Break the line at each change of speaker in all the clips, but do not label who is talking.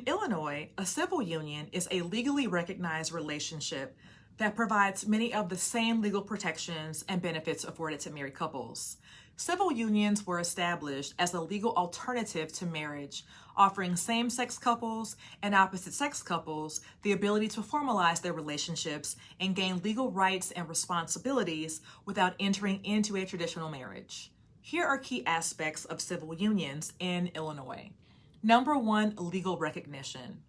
Illinois, a civil union is a legally recognized relationship that provides many of the same legal protections and benefits afforded to married couples. Civil unions were established as a legal alternative to marriage, offering same-sex couples and opposite-sex couples the ability to formalize their relationships and gain legal rights and responsibilities without entering into a traditional marriage. Here are key aspects of civil unions in Illinois. Number one, legal recognition.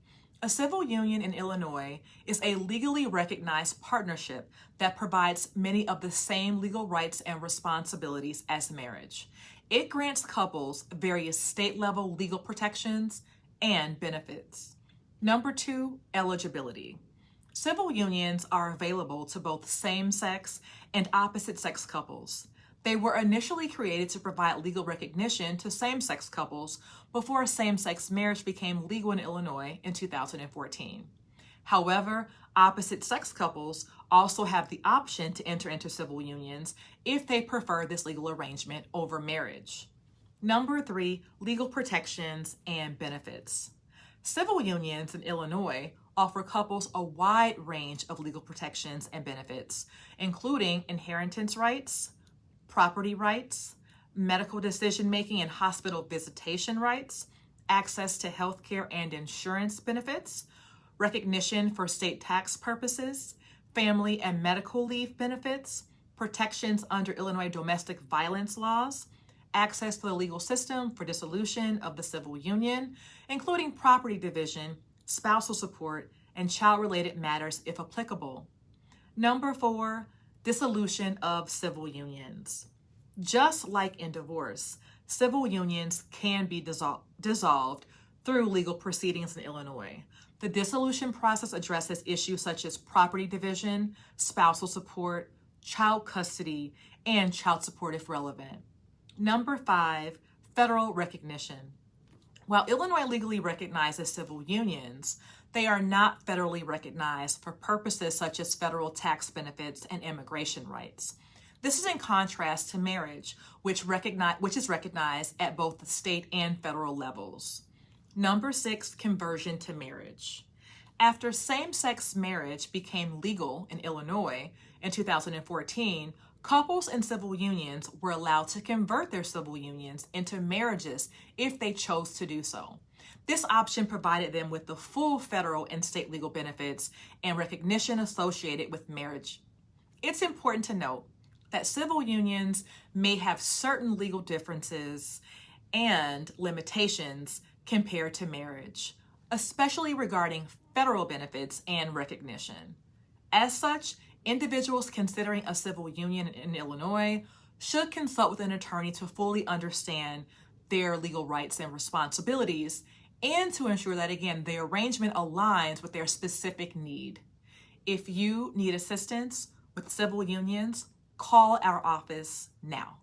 A civil union in Illinois is a legally recognized partnership that provides many of the same legal rights and responsibilities as marriage. It grants couples various state-level legal protections and benefits. Number two, eligibility. Civil unions are available to both same-sex and opposite-sex couples. They were initially created to provide legal recognition to same-sex couples before same-sex marriage became legal in Illinois in 2014. However, opposite-sex couples also have the option to enter into civil unions if they prefer this legal arrangement over marriage. Number three, legal protections and benefits. Civil unions in Illinois offer couples a wide range of legal protections and benefits, including inheritance rights, property rights, medical decision-making and hospital visitation rights, access to health care and insurance benefits, recognition for state tax purposes, family and medical leave benefits, protections under Illinois domestic violence laws, access to the legal system for dissolution of the civil union, including property division, spousal support, and child-related matters if applicable. Number four, dissolution of civil unions. Just like in divorce, civil unions can be dissolved through legal proceedings in Illinois. The dissolution process addresses issues such as property division, spousal support, child custody, and child support if relevant. Number five, federal recognition. While Illinois legally recognizes civil unions, they are not federally recognized for purposes such as federal tax benefits and immigration rights. This is in contrast to marriage, which is recognized at both the state and federal levels. Number six, conversion to marriage. After same-sex marriage became legal in Illinois in 2014, couples in civil unions were allowed to convert their civil unions into marriages if they chose to do so. This option provided them with the full federal and state legal benefits and recognition associated with marriage. It's important to note that civil unions may have certain legal differences and limitations compared to marriage, especially regarding federal benefits and recognition. As such, individuals considering a civil union in Illinois should consult with an attorney to fully understand their legal rights and responsibilities and to ensure that, again, the arrangement aligns with their specific need. If you need assistance with civil unions, call our office now.